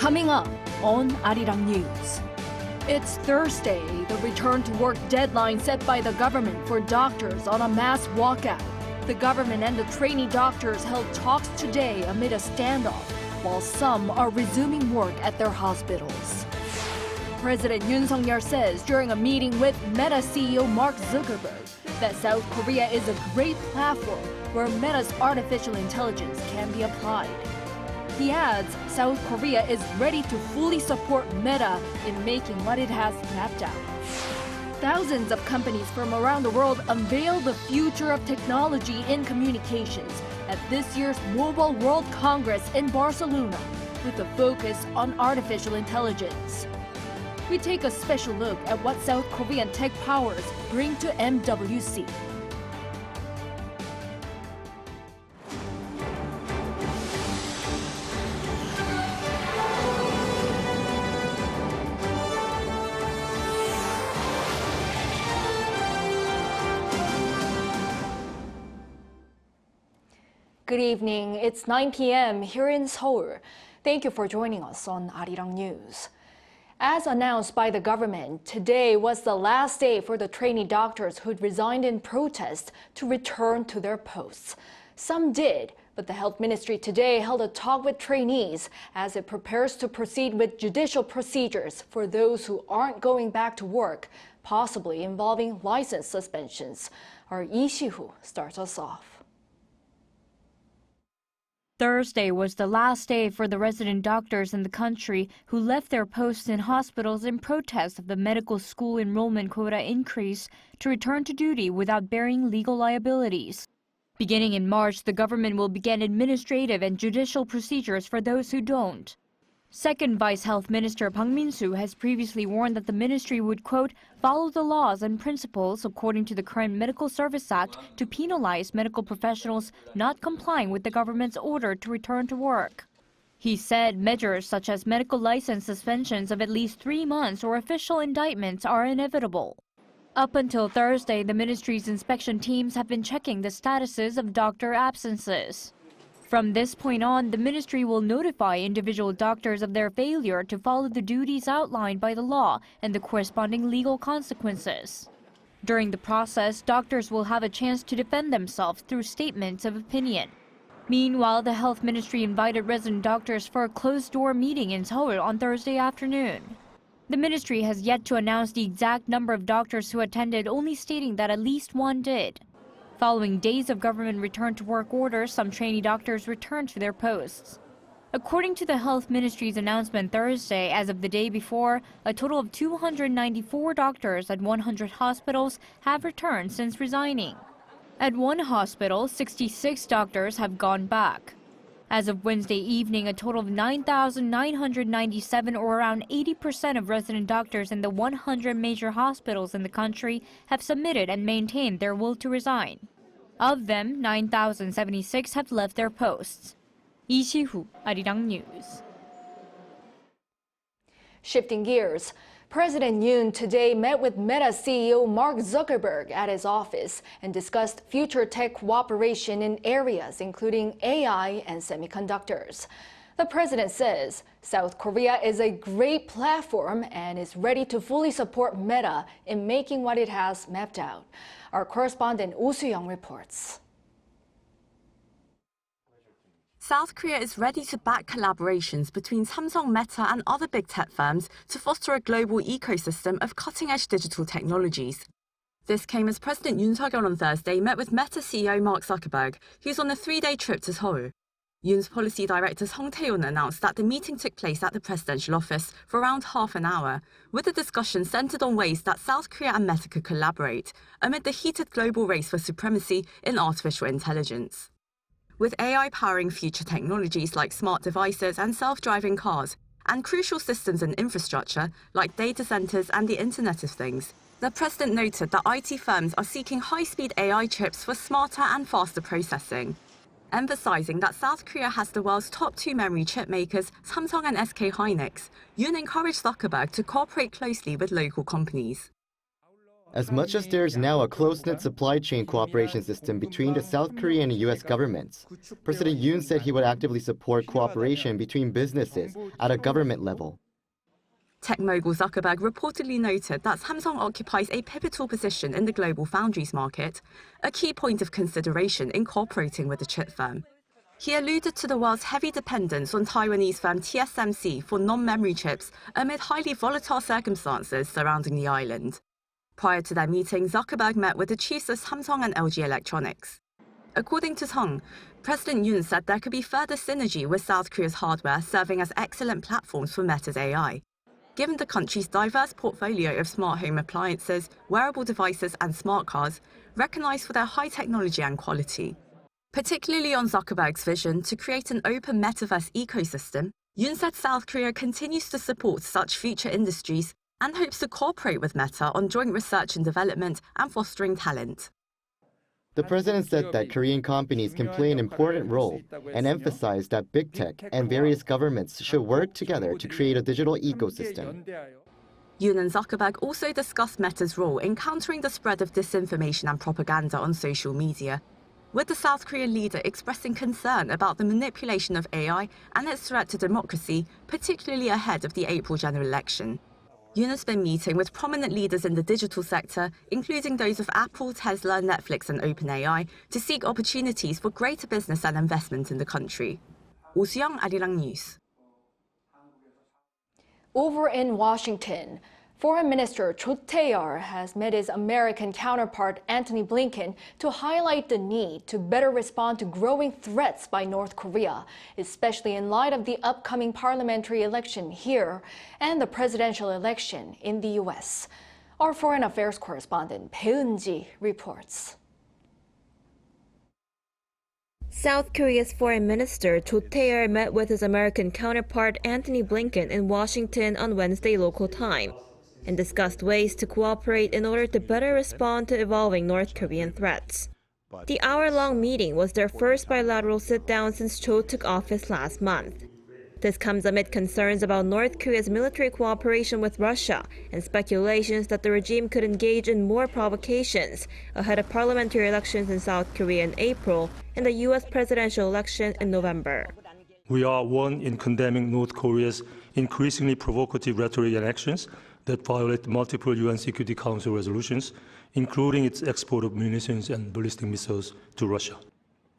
Coming up on Arirang News. It's Thursday, the return-to-work deadline set by the government for doctors on a mass walkout. The government and the trainee doctors held talks today amid a standoff, while some are resuming work at their hospitals. President Yoon says during a meeting with Meta CEO Mark Zuckerberg that South Korea is a great platform where Meta's artificial intelligence can be applied. He adds South Korea is ready to fully support Meta in making what it has mapped out. Thousands of companies from around the world unveil the future of technology in communications at this year's Mobile World Congress in Barcelona, with a focus on artificial intelligence. We take a special look at what South Korean tech powers bring to MWC. Good evening. It's 9 p.m. here in Seoul. Thank you for joining us on Arirang News. As announced by the government, today was the last day for the trainee doctors who'd resigned in protest to return to their posts. Some did, but the Health Ministry today held a talk with trainees as it prepares to proceed with judicial procedures for those who aren't going back to work, possibly involving license suspensions. Our Lee Si-hoo starts us off. Thursday was the last day for the resident doctors in the country who left their posts in hospitals in protest of the medical school enrollment quota increase to return to duty without bearing legal liabilities. Beginning in March, the government will begin administrative and judicial procedures for those who don't. Second Vice Health Minister Bang Min-soo has previously warned that the ministry would, quote, follow the laws and principles according to the current Medical Service Act to penalize medical professionals not complying with the government's order to return to work. He said measures such as medical license suspensions of at least 3 months or official indictments are inevitable. Up until Thursday, the ministry's inspection teams have been checking the statuses of doctor absences. From this point on, the ministry will notify individual doctors of their failure to follow the duties outlined by the law and the corresponding legal consequences. During the process, doctors will have a chance to defend themselves through statements of opinion. Meanwhile, the health ministry invited resident doctors for a closed-door meeting in Seoul on Thursday afternoon. The ministry has yet to announce the exact number of doctors who attended, only stating that at least one did. Following days of government return-to-work orders, some trainee doctors returned to their posts. According to the Health Ministry's announcement Thursday, as of the day before, a total of 294 doctors at 100 hospitals have returned since resigning. At one hospital, 66 doctors have gone back. As of Wednesday evening, a total of 9,997, or around 80% of resident doctors in the 100 major hospitals in the country, have submitted and maintained their will to resign. Of them, 9,076 have left their posts. Lee Si-hoo, Arirang News. Shifting gears, President Yoon today met with Meta CEO Mark Zuckerberg at his office and discussed future tech cooperation in areas including AI and semiconductors. The president says South Korea is a great platform and is ready to fully support Meta in making what it has mapped out. Our correspondent Oh Soo-young reports. South Korea is ready to back collaborations between Samsung, Meta and other big tech firms to foster a global ecosystem of cutting-edge digital technologies. This came as President Yoon on Thursday met with Meta CEO Mark Zuckerberg, who's on a 3-day trip to Seoul. Yoon's policy director Song Tae-yeon announced that the meeting took place at the presidential office for around half an hour, with the discussion centered on ways that South Korea and Meta could collaborate amid the heated global race for supremacy in artificial intelligence. With AI powering future technologies like smart devices and self-driving cars, and crucial systems and infrastructure like data centers and the Internet of Things, the president noted that IT firms are seeking high-speed AI chips for smarter and faster processing. Emphasizing that South Korea has the world's top 2 memory chip makers, Samsung and SK hynix, Yoon encouraged Zuckerberg to cooperate closely with local companies. As much as there is now a close-knit supply chain cooperation system between the South Korean and U.S. governments, President Yoon said he would actively support cooperation between businesses at a government level. Tech mogul Zuckerberg reportedly noted that Samsung occupies a pivotal position in the global foundries market, a key point of consideration in cooperating with the chip firm. He alluded to the world's heavy dependence on Taiwanese firm TSMC for non-memory chips amid highly volatile circumstances surrounding the island. Prior to their meeting, Zuckerberg met with the chiefs of Samsung and LG Electronics. According to Tong, President Yoon said there could be further synergy with South Korea's hardware serving as excellent platforms for Meta's AI. Given the country's diverse portfolio of smart home appliances, wearable devices and smart cars, recognized for their high technology and quality. Particularly on Zuckerberg's vision to create an open metaverse ecosystem, Yoon said South Korea continues to support such future industries and hopes to cooperate with Meta on joint research and development and fostering talent. The president said that Korean companies can play an important role and emphasized that big tech and various governments should work together to create a digital ecosystem. Yoon and Zuckerberg also discussed Meta's role in countering the spread of disinformation and propaganda on social media, with the South Korean leader expressing concern about the manipulation of AI and its threat to democracy, particularly ahead of the April general election. Yoon has been meeting with prominent leaders in the digital sector, including those of Apple, Tesla, Netflix and OpenAI, to seek opportunities for greater business and investment in the country. Oh Soo-young, Arirang News. Over in Washington, Foreign Minister Cho Tae-yeol has met his American counterpart Antony Blinken to highlight the need to better respond to growing threats by North Korea, especially in light of the upcoming parliamentary election here and the presidential election in the U.S. Our foreign affairs correspondent Bae Eun-ji reports. South Korea's Foreign Minister Cho Tae-yeol met with his American counterpart Antony Blinken in Washington on Wednesday local time and discussed ways to cooperate in order to better respond to evolving North Korean threats. The hour-long meeting was their first bilateral sit-down since Cho took office last month. This comes amid concerns about North Korea's military cooperation with Russia and speculations that the regime could engage in more provocations ahead of parliamentary elections in South Korea in April and the U.S. presidential election in November. We are one in condemning North Korea's increasingly provocative rhetoric and actions that violate multiple UN Security Council resolutions, including its export of munitions and ballistic missiles to Russia.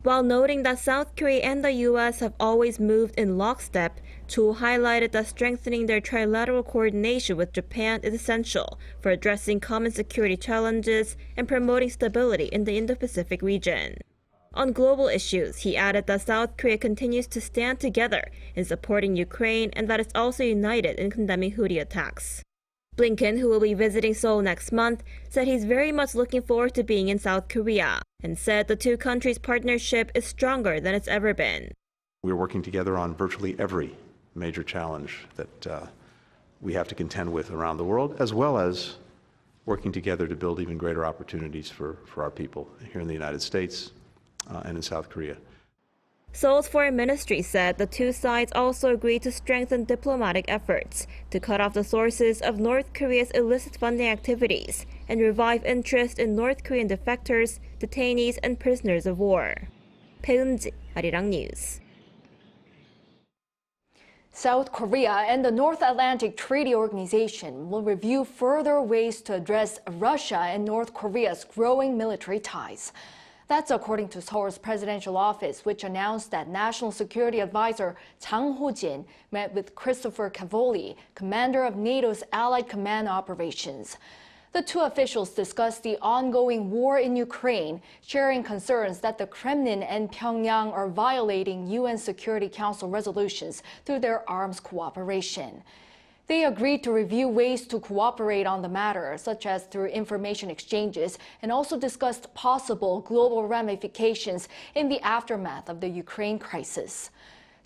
While noting that South Korea and the U.S. have always moved in lockstep, Cho highlighted that strengthening their trilateral coordination with Japan is essential for addressing common security challenges and promoting stability in the Indo-Pacific region. On global issues, he added that South Korea continues to stand together in supporting Ukraine and that it's also united in condemning Houthi attacks. Blinken, who will be visiting Seoul next month, said he's very much looking forward to being in South Korea and said the two countries' partnership is stronger than it's ever been. We're working together on virtually every major challenge that we have to contend with around the world, as well as working together to build even greater opportunities for our people here in the United States and in South Korea. Seoul's foreign ministry said the two sides also agreed to strengthen diplomatic efforts to cut off the sources of North Korea's illicit funding activities and revive interest in North Korean defectors, detainees, and prisoners of war. Bae Eun-ji, Arirang News. South Korea and the North Atlantic Treaty Organization will review further ways to address Russia and North Korea's growing military ties. That's according to Seoul's presidential office, which announced that National Security Advisor Jang Ho-jin met with Christopher Cavoli, commander of NATO's Allied Command Operations. The two officials discussed the ongoing war in Ukraine, sharing concerns that the Kremlin and Pyongyang are violating UN Security Council resolutions through their arms cooperation. They agreed to review ways to cooperate on the matter, such as through information exchanges, and also discussed possible global ramifications in the aftermath of the Ukraine crisis.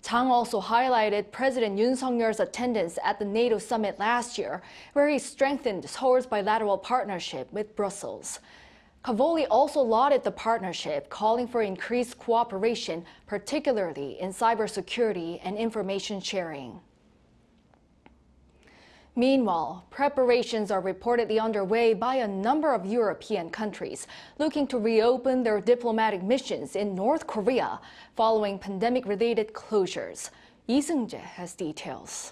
Jang also highlighted President Yoon Suk-yeol's attendance at the NATO summit last year, where he strengthened Seoul's bilateral partnership with Brussels. Cavoli also lauded the partnership, calling for increased cooperation, particularly in cybersecurity and information sharing. Meanwhile, preparations are reportedly underway by a number of European countries looking to reopen their diplomatic missions in North Korea following pandemic-related closures. Lee Seung-jae has details.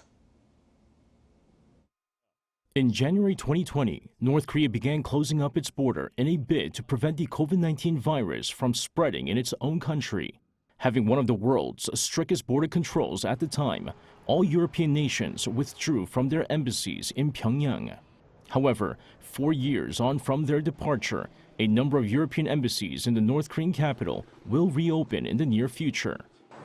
In January 2020, North Korea began closing up its border in a bid to prevent the COVID-19 virus from spreading in its own country. Having one of the world's strictest border controls at the time, all European nations withdrew from their embassies in Pyongyang. However, 4 years on from their departure, a number of European embassies in the North Korean capital will reopen in the near future.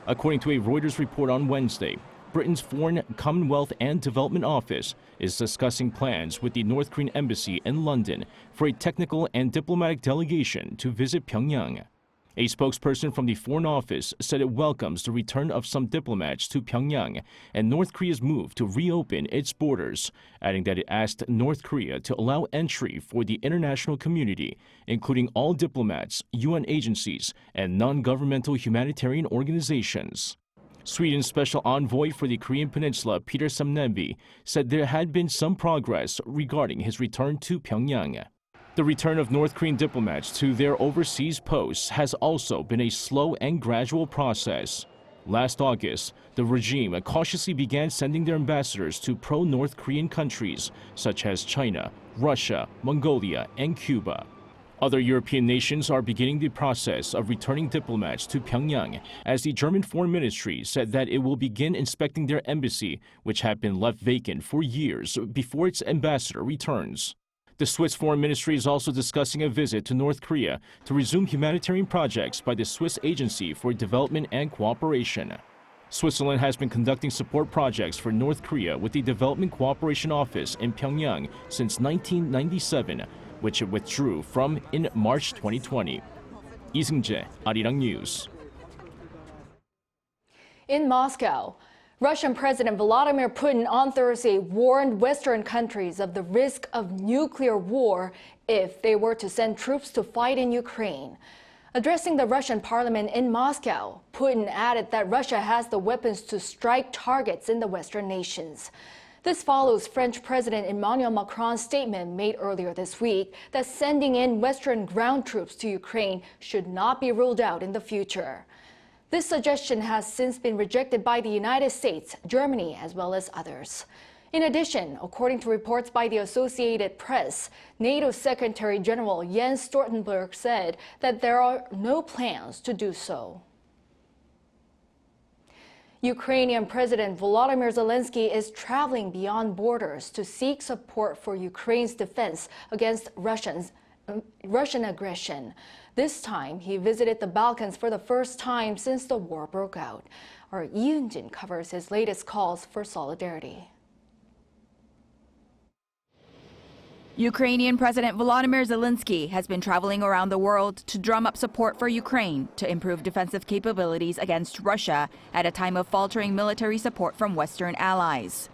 According to a Reuters report on Wednesday, Britain's Foreign, Commonwealth and Development Office is discussing plans with the North Korean embassy in London for a technical and diplomatic delegation to visit Pyongyang. A spokesperson from the Foreign Office said it welcomes the return of some diplomats to Pyongyang and North Korea's move to reopen its borders, adding that it asked North Korea to allow entry for the international community, including all diplomats, UN agencies, and non-governmental humanitarian organizations. Sweden's special envoy for the Korean Peninsula, Peter Samneby, said there had been some progress regarding his return to Pyongyang. The return of North Korean diplomats to their overseas posts has also been a slow and gradual process. Last August, the regime cautiously began sending their ambassadors to pro-North Korean countries such as China, Russia, Mongolia, and Cuba. Other European nations are beginning the process of returning diplomats to Pyongyang, as the German Foreign Ministry said that it will begin inspecting their embassy, which had been left vacant for years before its ambassador returns. The Swiss Foreign Ministry is also discussing a visit to North Korea to resume humanitarian projects by the Swiss Agency for Development and Cooperation. Switzerland has been conducting support projects for North Korea with the Development Cooperation Office in Pyongyang since 1997, which it withdrew from in March 2020. Lee Seung-jae, Arirang News. In Moscow, Russian President Vladimir Putin on Thursday warned Western countries of the risk of nuclear war if they were to send troops to fight in Ukraine. Addressing the Russian parliament in Moscow, Putin added that Russia has the weapons to strike targets in the Western nations. This follows French President Emmanuel Macron's statement made earlier this week that sending in Western ground troops to Ukraine should not be ruled out in the future. This suggestion has since been rejected by the United States, Germany, as well as others. In addition, according to reports by the Associated Press, NATO Secretary General Jens Stoltenberg said that there are no plans to do so. Ukrainian President Volodymyr Zelenskyy is traveling beyond borders to seek support for Ukraine's defense against Russian aggression. This time, he visited the Balkans for the first time since the war broke out. Our Yoon covers his latest calls for solidarity. Ukrainian President Volodymyr Zelenskyy has been traveling around the world to drum up support for Ukraine to improve defensive capabilities against Russia at a time of faltering military support from Western allies.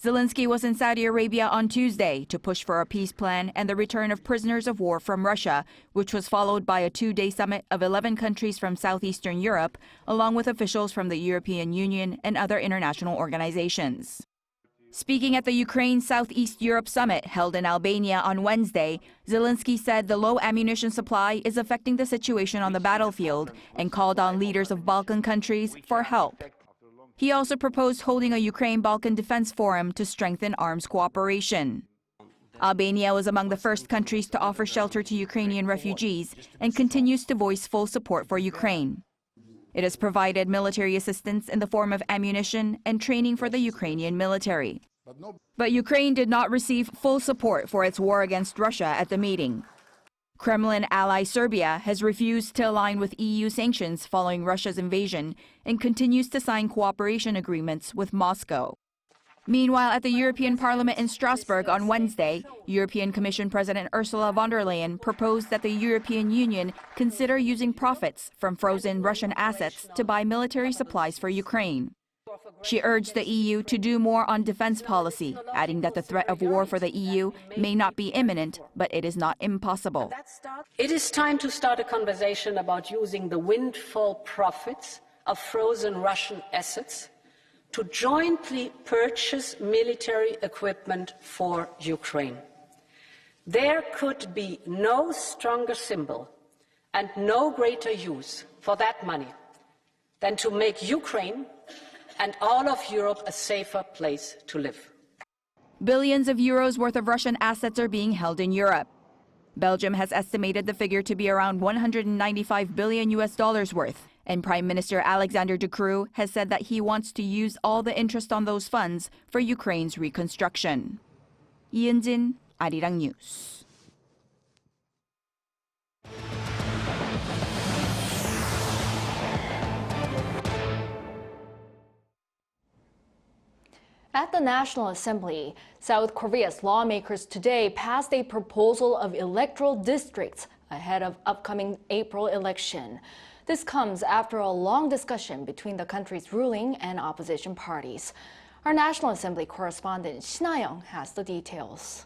Zelenskyy was in Saudi Arabia on Tuesday to push for a peace plan and the return of prisoners of war from Russia, which was followed by a two-day summit of 11 countries from southeastern Europe, along with officials from the European Union and other international organizations. Speaking at the Ukraine Southeast Europe Summit held in Albania on Wednesday, Zelenskyy said the low ammunition supply is affecting the situation on the battlefield and called on leaders of Balkan countries for help. He also proposed holding a Ukraine-Balkan Defense Forum to strengthen arms cooperation. Albania was among the first countries to offer shelter to Ukrainian refugees and continues to voice full support for Ukraine. It has provided military assistance in the form of ammunition and training for the Ukrainian military. But Ukraine did not receive full support for its war against Russia at the meeting. Kremlin ally Serbia has refused to align with EU sanctions following Russia's invasion and continues to sign cooperation agreements with Moscow. Meanwhile, at the European Parliament in Strasbourg on Wednesday, European Commission President Ursula von der Leyen proposed that the European Union consider using profits from frozen Russian assets to buy military supplies for Ukraine. She urged the EU to do more on defense policy, adding that the threat of war for the EU may not be imminent, but it is not impossible. It is time to start a conversation about using the windfall profits of frozen Russian assets to jointly purchase military equipment for Ukraine. There could be no stronger symbol and no greater use for that money than to make Ukraine and all of Europe a safer place to live. Billions of euros worth of Russian assets are being held in Europe. Belgium has estimated the figure to be around $195 billion worth. And Prime Minister Alexander De Croo has said that he wants to use all the interest on those funds for Ukraine's reconstruction. 이은진, Arirang News. At the National Assembly, South Korea's lawmakers today passed a proposal of electoral districts ahead of upcoming April election. This comes after a long discussion between the country's ruling and opposition parties. Our National Assembly correspondent Shin Ha-young has the details.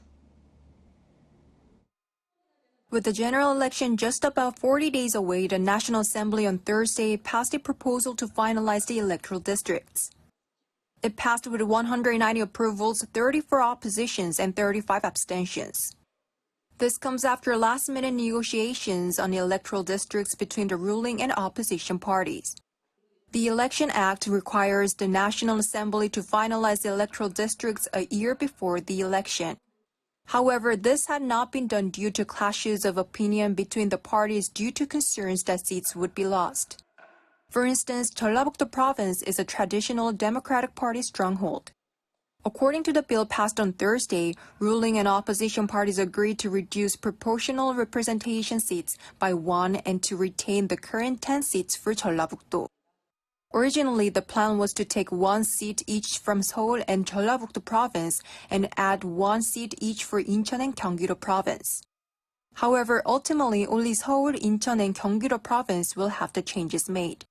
With the general election just about 40 days away, the National Assembly on Thursday passed a proposal to finalize the electoral districts. It passed with 190 approvals, 34 oppositions, and 35 abstentions. This comes after last-minute negotiations on the electoral districts between the ruling and opposition parties. The Election Act requires the National Assembly to finalize the electoral districts a year before the election. However, this had not been done due to clashes of opinion between the parties due to concerns that seats would be lost. For instance, Jeollabuk-do province is a traditional Democratic Party stronghold. According to the bill passed on Thursday, ruling and opposition parties agreed to reduce proportional representation seats by 1 and to retain the current 10 seats for Jeollabuk-do. Originally, the plan was to take 1 seat each from Seoul and Jeollabuk-do province and add 1 seat each for Incheon and Gyeonggi-do province. However, ultimately, only Seoul, Incheon, and Gyeonggi-do province will have the changes made.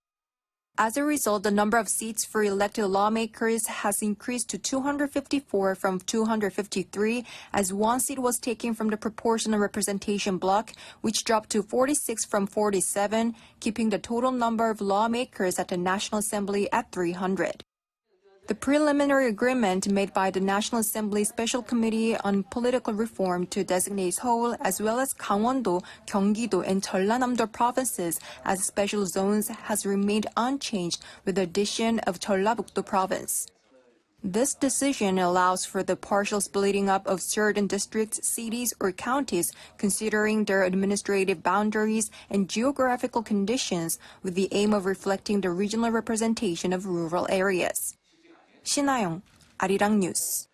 As a result, the number of seats for elected lawmakers has increased to 254 from 253, as 1 seat was taken from the proportional representation bloc, which dropped to 46 from 47, keeping the total number of lawmakers at the National Assembly at 300. The preliminary agreement made by the National Assembly Special Committee on Political Reform to designate Seoul as well as Gangwon-do, Gyeonggi-do, and Jeollanam-do provinces as special zones has remained unchanged with the addition of Jeollabuk-do province. This decision allows for the partial splitting up of certain districts, cities, or counties considering their administrative boundaries and geographical conditions with the aim of reflecting the regional representation of rural areas. Shin Ha-young, Arirang News.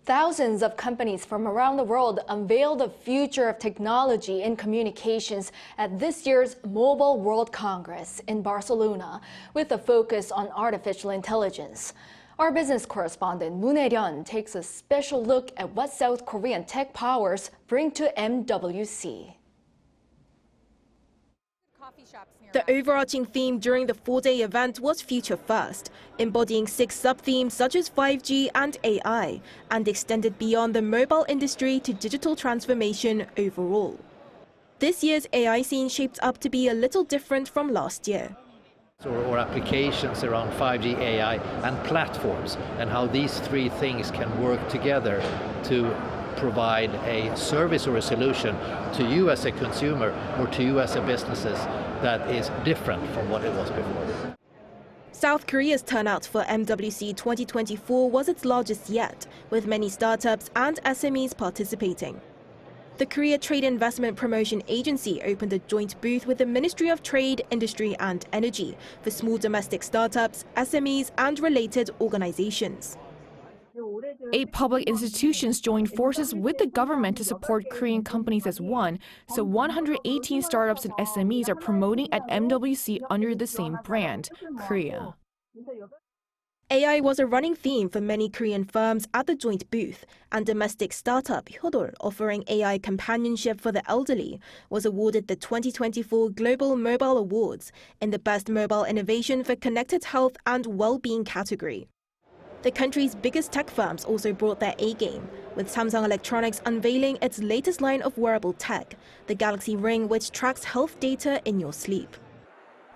Thousands of companies from around the world unveiled the future of technology and communications at this year's Mobile World Congress in Barcelona, with a focus on artificial intelligence. Our business correspondent Moon Hae-ryun takes a special look at what South Korean tech powers bring to MWC. The overarching theme during the 4-day event was Future First, embodying 6 sub-themes such as 5G and AI, and extended beyond the mobile industry to digital transformation overall. This year's AI scene shaped up to be a little different from last year. Or applications around 5G, AI, and platforms, and how these 3 things can work together to provide a service or a solution to you as a consumer or to you as a businesses that is different from what it was before. South Korea's turnout for MWC 2024 was its largest yet, with many startups and SMEs participating. The Korea Trade Investment Promotion Agency opened a joint booth with the Ministry of Trade, Industry and Energy for small domestic startups, SMEs and related organizations. 8 public institutions joined forces with the government to support Korean companies as one, so 118 startups and SMEs are promoting at MWC under the same brand, Korea. AI was a running theme for many Korean firms at the joint booth, and domestic startup Hyodol, offering AI companionship for the elderly, was awarded the 2024 Global Mobile Awards in the Best Mobile Innovation for Connected Health and Well-being category. The country's biggest tech firms also brought their A-game, with Samsung Electronics unveiling its latest line of wearable tech, the Galaxy Ring, which tracks health data in your sleep.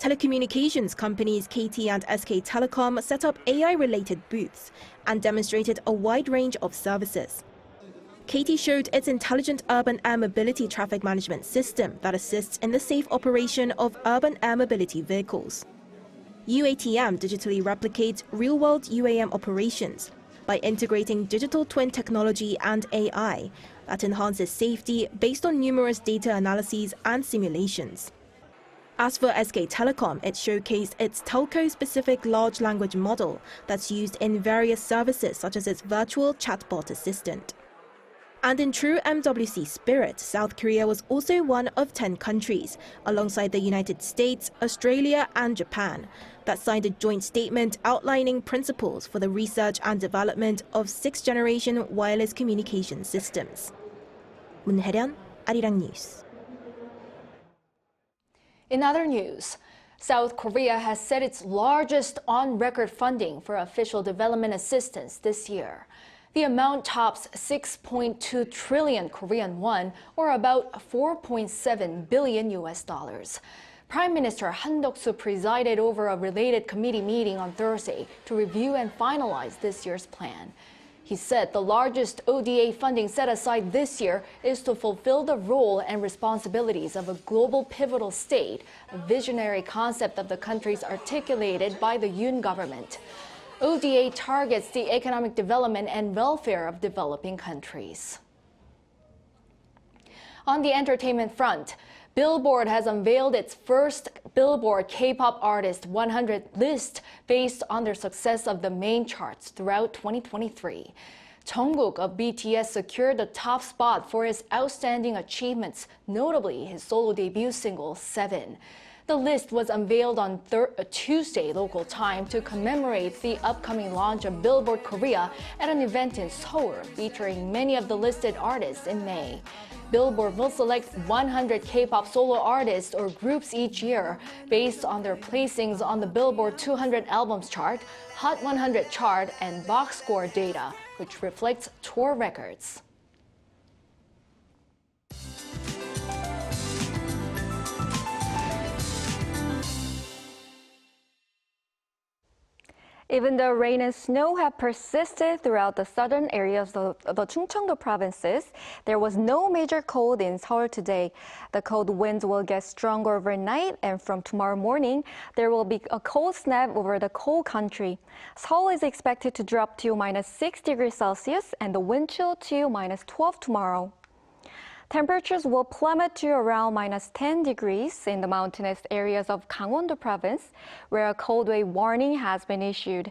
Telecommunications companies KT and SK Telecom set up AI-related booths and demonstrated a wide range of services. KT showed its intelligent urban air mobility traffic management system that assists in the safe operation of urban air mobility vehicles. UATM digitally replicates real-world UAM operations by integrating digital twin technology and AI that enhances safety based on numerous data analyses and simulations. As for SK Telecom, it showcased its telco-specific large language model that's used in various services such as its virtual chatbot assistant. And in true MWC spirit, South Korea was also one of 10 countries, alongside the United States, Australia and Japan, that signed a joint statement outlining principles for the research and development of sixth-generation wireless communication systems. 문혜련, Arirang News. In other news, South Korea has set its largest on-record funding for official development assistance this year. The amount tops 6.2 trillion Korean won, or about 4.7 billion US dollars. Prime Minister Han Duck-soo presided over a related committee meeting on Thursday to review and finalize this year's plan. He said the largest ODA funding set aside this year is to fulfill the role and responsibilities of a global pivotal state, a visionary concept of the countries articulated by the Yoon government. ODA targets the economic development and welfare of developing countries. On the entertainment front, Billboard has unveiled its first Billboard K-pop Artist 100 list based on their success of the main charts throughout 2023. Jungkook of BTS secured the top spot for his outstanding achievements, notably his solo debut single, 7. The list was unveiled on Tuesday local time to commemorate the upcoming launch of Billboard Korea at an event in Seoul featuring many of the listed artists in May. Billboard will select 100 K-pop solo artists or groups each year based on their placings on the Billboard 200 albums chart, Hot 100 chart, and box score data, which reflects tour records. Even though rain and snow have persisted throughout the southern areas of the Chungcheong provinces, there was no major cold in Seoul today. The cold winds will get stronger overnight, and from tomorrow morning, there will be a cold snap over the whole country. Seoul is expected to drop to -6 degrees Celsius and the wind chill to -12 tomorrow. Temperatures will plummet to around -10 degrees in the mountainous areas of Gangwon-do province, where a cold wave warning has been issued.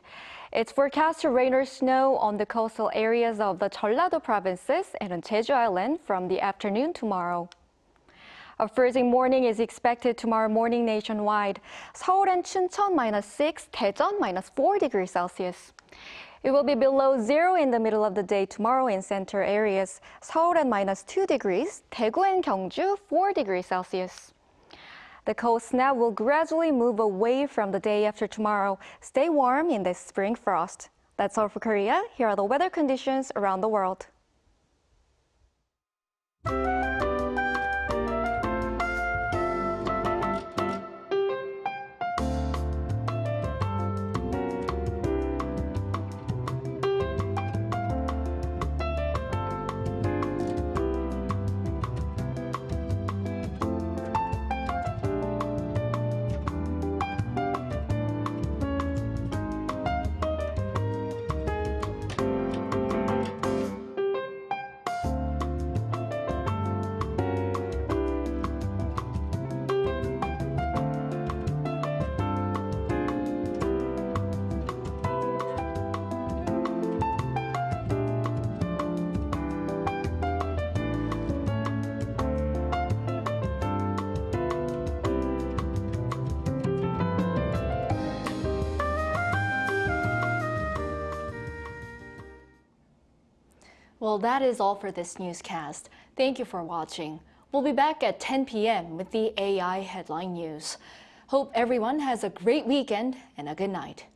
It's forecast to rain or snow on the coastal areas of the Jeollado provinces and on Jeju Island from the afternoon tomorrow. A freezing morning is expected tomorrow morning nationwide. Seoul and Chuncheon -6, Daejeon -4 degrees Celsius. It will be below 0 in the middle of the day tomorrow in center areas. Seoul at -2 degrees, Daegu and Gyeongju 4 degrees Celsius. The cold snap will gradually move away from the day after tomorrow. Stay warm in this spring frost. That's all for Korea. Here are the weather conditions around the world. Well, that is all for this newscast. Thank you for watching. We'll be back at 10 p.m. with the AI headline news. Hope everyone has a great weekend and a good night.